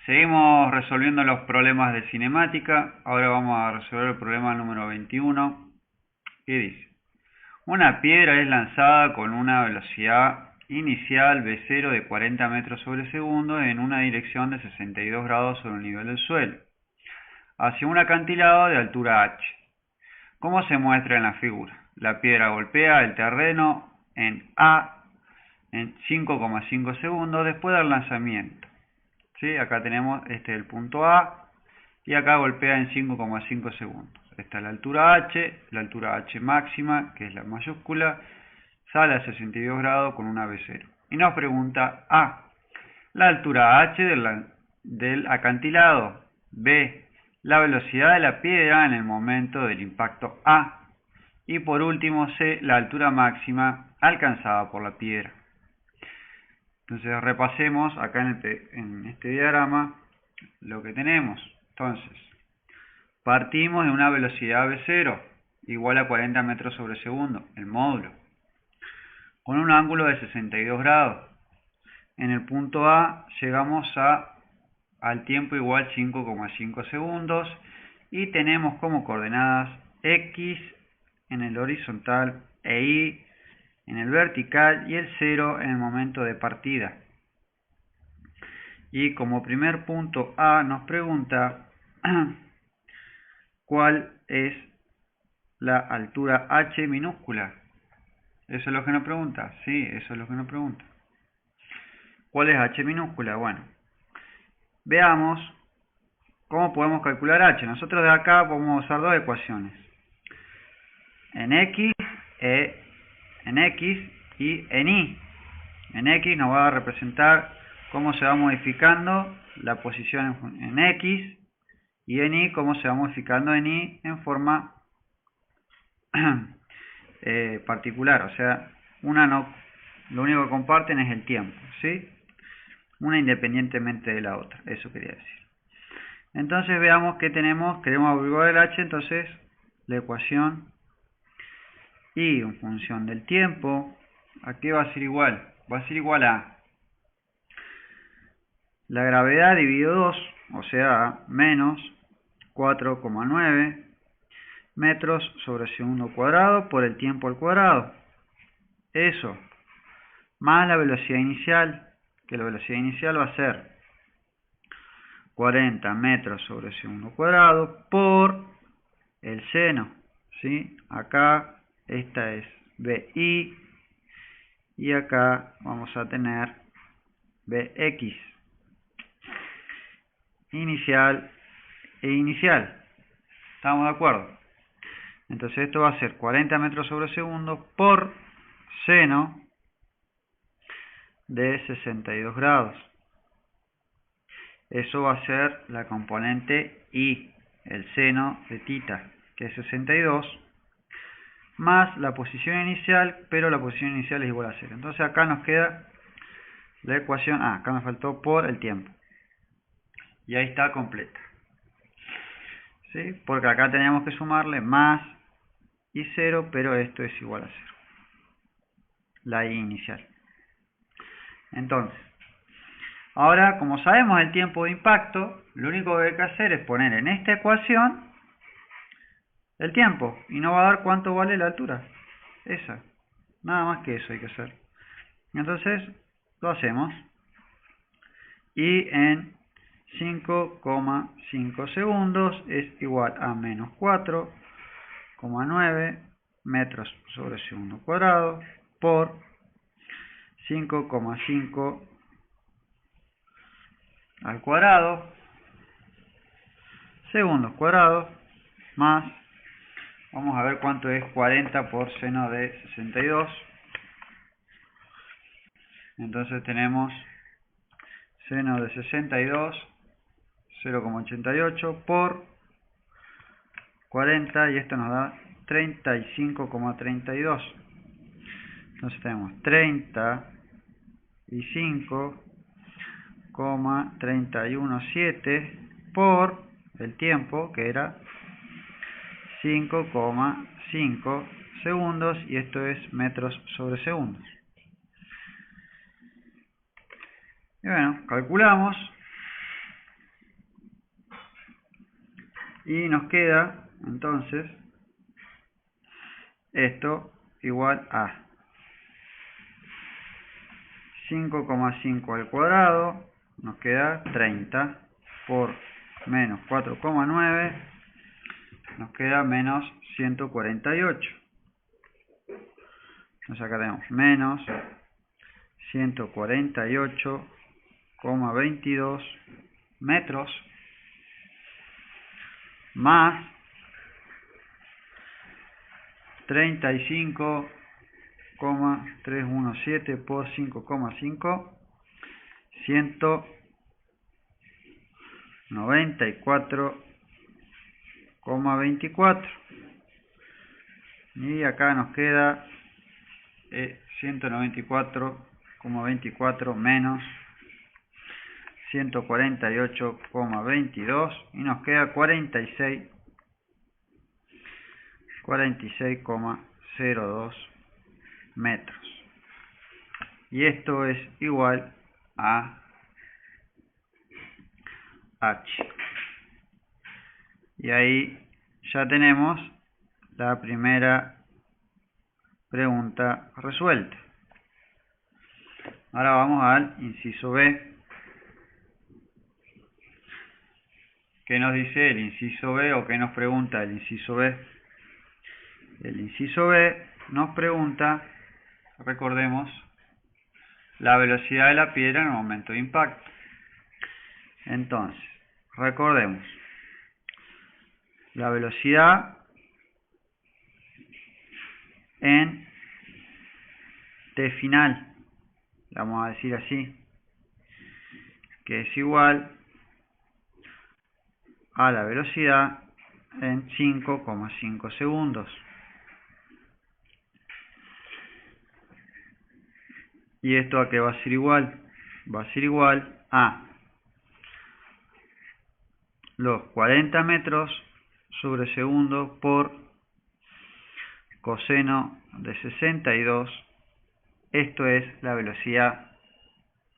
Seguimos resolviendo los problemas de cinemática. Ahora vamos a resolver el problema número 21. ¿Qué dice? Una piedra es lanzada con una velocidad inicial v0 de 40 metros sobre segundo en una dirección de 62 grados sobre el nivel del suelo, hacia un acantilado de altura h. ¿Cómo se muestra en la figura? La piedra golpea el terreno en A en 5,5 segundos después del lanzamiento. ¿Sí? Acá tenemos el punto A y acá golpea en 5,5 segundos. Esta es la altura h máxima, que es la mayúscula, sale a 62 grados con una V0. Y nos pregunta A, la altura h del acantilado, B, la velocidad de la piedra en el momento del impacto A, y por último C, la altura máxima alcanzada por la piedra. Entonces repasemos acá en este diagrama lo que tenemos. Entonces, partimos de una velocidad v0 igual a 40 metros sobre segundo, el módulo, con un ángulo de 62 grados. En el punto A llegamos al tiempo igual 5,5 segundos y tenemos como coordenadas x en el horizontal e y en el vertical y el 0 en el momento de partida. Y como primer punto A nos pregunta cuál es la altura h minúscula. ¿Eso es lo que nos pregunta? Sí, eso es lo que nos pregunta. ¿Cuál es h minúscula? Bueno, veamos cómo podemos calcular h. Nosotros de acá podemos usar dos ecuaciones. En x y en y. En x nos va a representar cómo se va modificando la posición en x, y en y cómo se va modificando en y en forma particular. O sea, lo único que comparten es el tiempo, ¿sí? Una independientemente de la otra, eso quería decir. Entonces veamos que queremos averiguar el h, entonces la ecuación y en función del tiempo, ¿a qué va a ser igual? Va a ser igual a la gravedad dividido 2, o sea, menos 4,9 metros sobre segundo cuadrado por el tiempo al cuadrado. Eso, más la velocidad inicial, que la velocidad inicial va a ser 40 metros sobre segundo cuadrado por el seno, ¿sí? Acá esta es BI y acá vamos a tener BX. Inicial e inicial. ¿Estamos de acuerdo? Entonces esto va a ser 40 metros sobre segundo por seno de 62 grados. Eso va a ser la componente I, el seno de θ, que es 62, más la posición inicial, pero la posición inicial es igual a 0. Entonces acá nos queda la ecuación, acá me faltó por el tiempo. Y ahí está completa. ¿Sí? Porque acá teníamos que sumarle más y 0, pero esto es igual a 0. La I inicial. Entonces, ahora como sabemos el tiempo de impacto, lo único que hay que hacer es poner en esta ecuación el tiempo. Y nos va a dar cuánto vale la altura. Esa. Nada más que eso hay que hacer. Entonces, lo hacemos. Y en 5,5 segundos es igual a menos 4,9 metros sobre segundo cuadrado por 5,5 al cuadrado segundos cuadrados más, vamos a ver cuánto es 40 por seno de 62. Entonces tenemos seno de 62, 0,88 por 40, y esto nos da 35,32. Entonces tenemos 35,317 por el tiempo, que era 5,5 segundos, y esto es metros sobre segundos. Y bueno, calculamos Y nos queda, entonces, esto igual a 5,5 al cuadrado, nos queda 30 por menos 4,9, nos queda menos 148. Entonces acá tenemos menos 148,22 metros más 35,317 por 5,5, 194,24. Y acá nos queda 194,24 menos 148,22 y nos queda 46,02 metros. Y esto es igual a H. Y ahí ya tenemos la primera pregunta resuelta. Ahora vamos al inciso B. ¿Qué nos dice el inciso B o qué nos pregunta el inciso B? El inciso B nos pregunta, recordemos, la velocidad de la piedra en el momento de impacto. Entonces, recordemos, la velocidad en T final, vamos a decir así, que es igual a la velocidad en 5,5 segundos. ¿Y esto a qué va a ser igual? Va a ser igual a los 40 metros sobre segundo por coseno de 62. Esto es la velocidad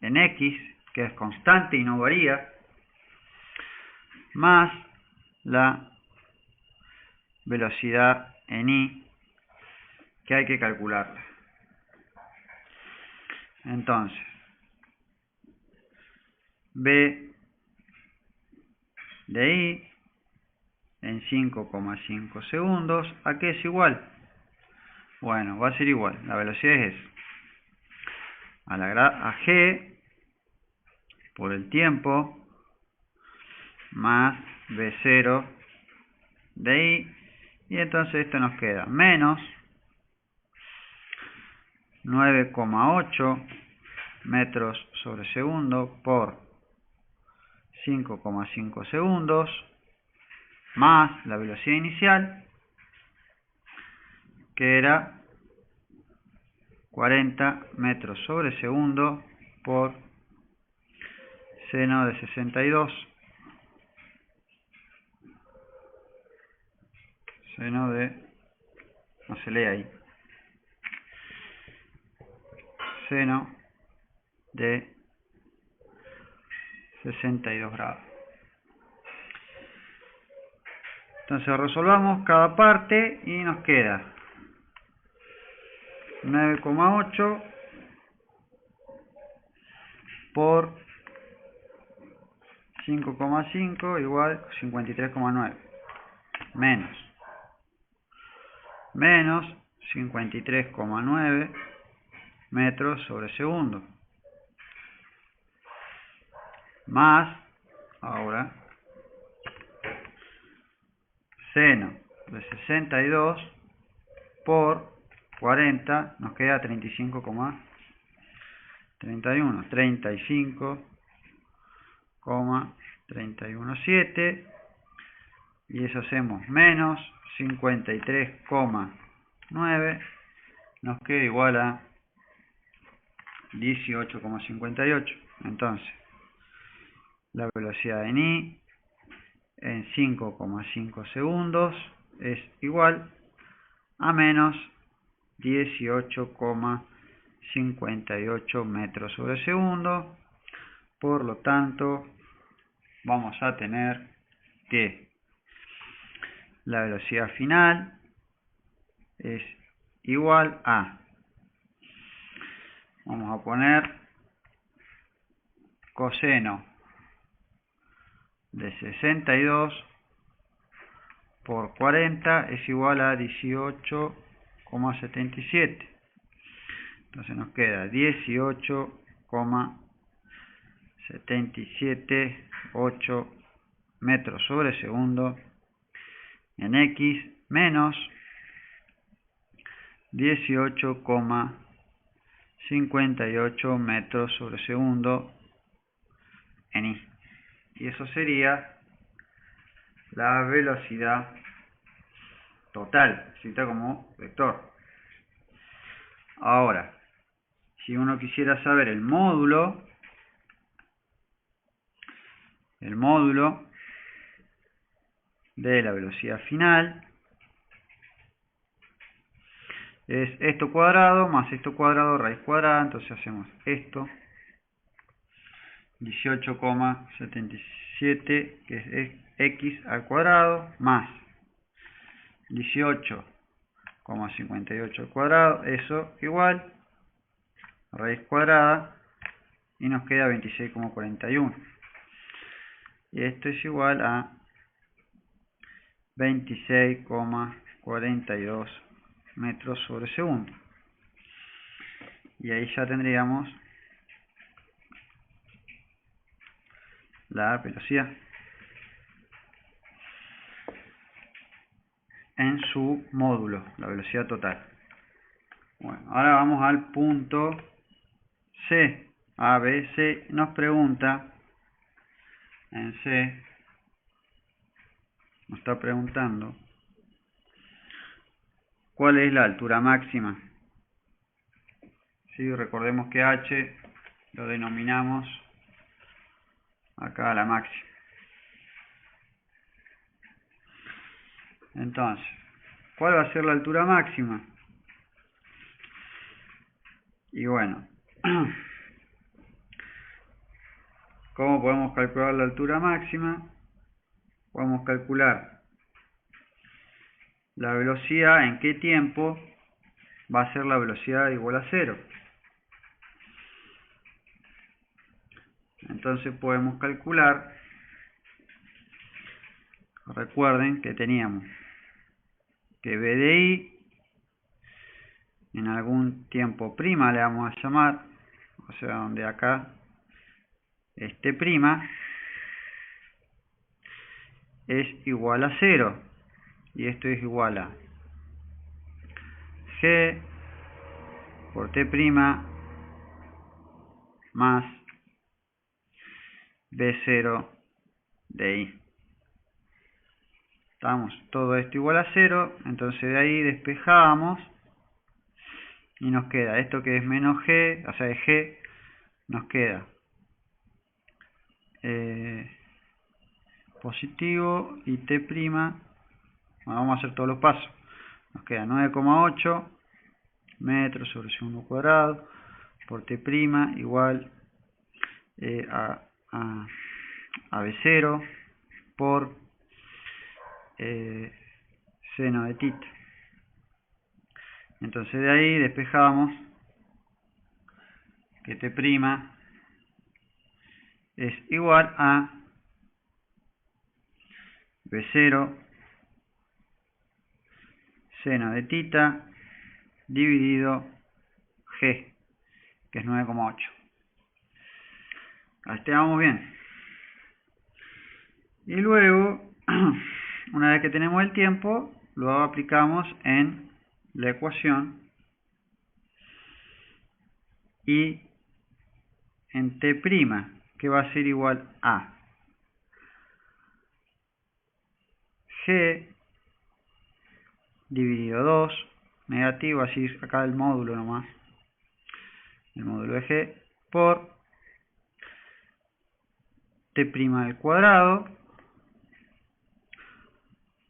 en X, que es constante y no varía, más la velocidad en Y, que hay que calcularla. Entonces, B de I en 5,5 segundos, ¿a qué es igual? Bueno, va a ser igual, la velocidad es a G por el tiempo más B0 de I, y entonces esto nos queda menos 9,8 metros sobre segundo por 5,5 segundos más la velocidad inicial, que era 40 metros sobre segundo por seno de 62. Seno de, no se lee ahí, seno de 62 grados. Entonces resolvamos cada parte y nos queda 9,8 por 5,5 igual 53,9 menos 53,9 metros sobre segundo más ahora seno de 62 por 40 nos queda 35,317 y eso hacemos menos 53,9 nos queda igual a 18,58. Entonces la velocidad en I en 5,5 segundos es igual a menos 18,58 metros sobre segundo. Por lo tanto, vamos a tener que la velocidad final es igual a, vamos a poner coseno de 62 por 40 es igual a 18,77. Entonces nos queda 18,778 metros sobre segundo en X menos 18,58 metros sobre segundo en Y. Y eso sería la velocidad total, escrita como vector. Ahora, si uno quisiera saber el módulo de la velocidad final, es esto cuadrado más esto cuadrado raíz cuadrada. Entonces hacemos esto 18,77 que es x al cuadrado más 18,58 al cuadrado, eso igual raíz cuadrada, y nos queda 26,41, y esto es igual a 26,42 metros sobre segundo. Y ahí ya tendríamos la velocidad en su módulo, la velocidad total. Bueno, ahora vamos al punto C. A, B, C nos pregunta, en C nos está preguntando ¿cuál es la altura máxima? ¿Sí? Recordemos que H lo denominamos acá la máxima. Entonces, ¿cuál va a ser la altura máxima? Y bueno, ¿cómo podemos calcular la altura máxima? Podemos calcular la velocidad, en qué tiempo va a ser la velocidad igual a 0. Entonces podemos calcular, recuerden que teníamos que B de I en algún tiempo prima le vamos a llamar, o sea, donde acá este prima es igual a 0, y esto es igual a G por T prima más B0 de I. Estamos todo esto igual a 0, entonces de ahí despejamos y nos queda esto que es menos G, o sea, de G nos queda positivo, y T prima, bueno, vamos a hacer todos los pasos, nos queda 9,8 metros sobre segundo cuadrado por T prima igual a B0 por seno de tita. Entonces de ahí despejamos que T prima es igual a B0 seno de tita dividido G, que es 9,8. Hasta ahí vamos bien. Y luego, una vez que tenemos el tiempo, lo aplicamos en la ecuación y en T', que va a ser igual a G dividido 2, negativo, así acá el módulo nomás, el módulo de G, por T' al cuadrado,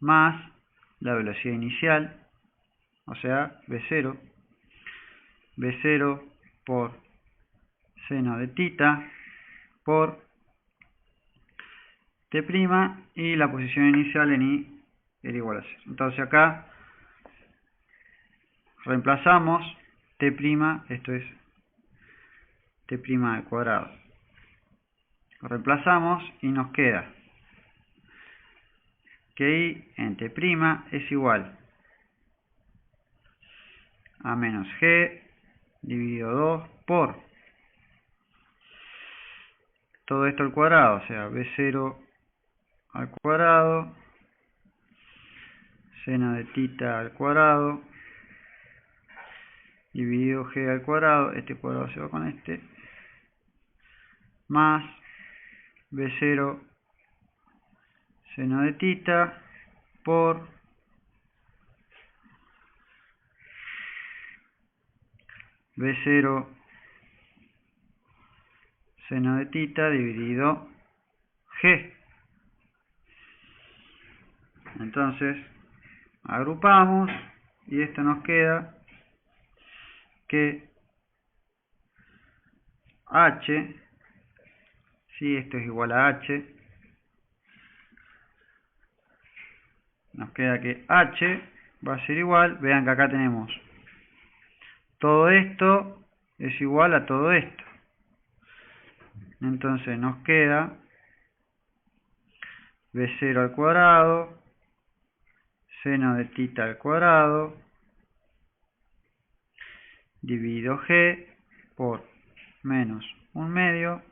más la velocidad inicial, o sea, B0 por seno de tita, por T' y la posición inicial en I era igual a 0. Entonces acá reemplazamos t', esto es t' al cuadrado. Lo reemplazamos y nos queda que i en t' es igual a menos g dividido 2 por todo esto al cuadrado, o sea, b0 al cuadrado, seno de θ al cuadrado, dividido g al cuadrado, este cuadrado se va con este, más b0 seno de θ por b0 seno de θ dividido g. Entonces agrupamos y esto nos queda que h, si esto es igual a h, nos queda que h va a ser igual, vean que acá tenemos todo esto es igual a todo esto. Entonces nos queda b0 al cuadrado, seno de θ al cuadrado, dividido g por menos 1/2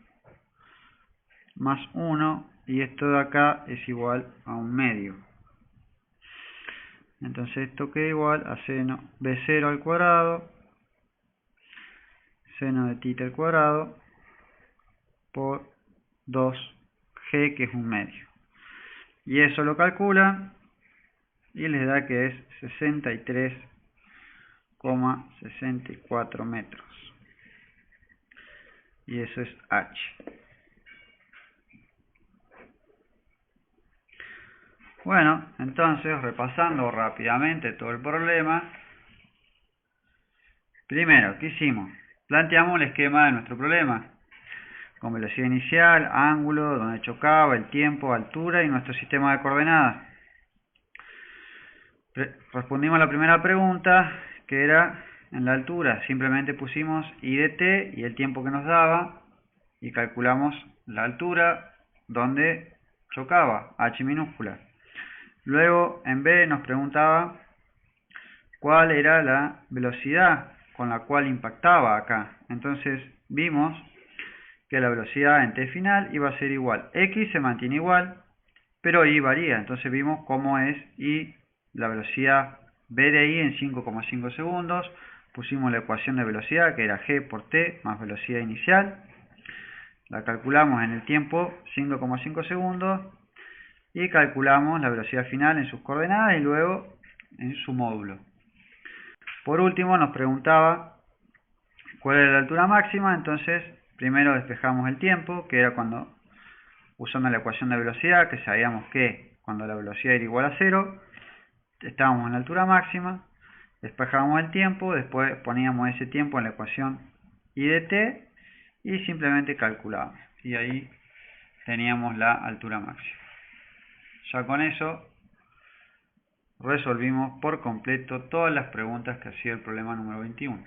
más 1, y esto de acá es igual a 1/2. Entonces esto queda igual a seno b0 al cuadrado, seno de θ al cuadrado por 2g, que es 1/2. Y eso lo calculan y les da que es 63,64 metros. Y eso es h. Bueno, entonces repasando rápidamente todo el problema. Primero, ¿qué hicimos? Planteamos el esquema de nuestro problema, con velocidad inicial, ángulo, donde chocaba, el tiempo, altura y nuestro sistema de coordenadas. Respondimos a la primera pregunta, que era en la altura. Simplemente pusimos i de t y el tiempo que nos daba y calculamos la altura donde chocaba, h minúscula. Luego en B nos preguntaba cuál era la velocidad con la cual impactaba acá. Entonces vimos que la velocidad en t final iba a ser igual. X se mantiene igual, pero y varía. Entonces vimos cómo es y la velocidad b de i en 5,5 segundos. Pusimos la ecuación de velocidad, que era g por t más velocidad inicial. La calculamos en el tiempo, 5,5 segundos. Y calculamos la velocidad final en sus coordenadas y luego en su módulo. Por último nos preguntaba cuál era la altura máxima. Entonces primero despejamos el tiempo, que era cuando, usando la ecuación de velocidad, que sabíamos que cuando la velocidad era igual a 0, estábamos en la altura máxima. Despejábamos el tiempo, después poníamos ese tiempo en la ecuación i de t y simplemente calculábamos. Y ahí teníamos la altura máxima. Ya con eso resolvimos por completo todas las preguntas que hacía el problema número 21.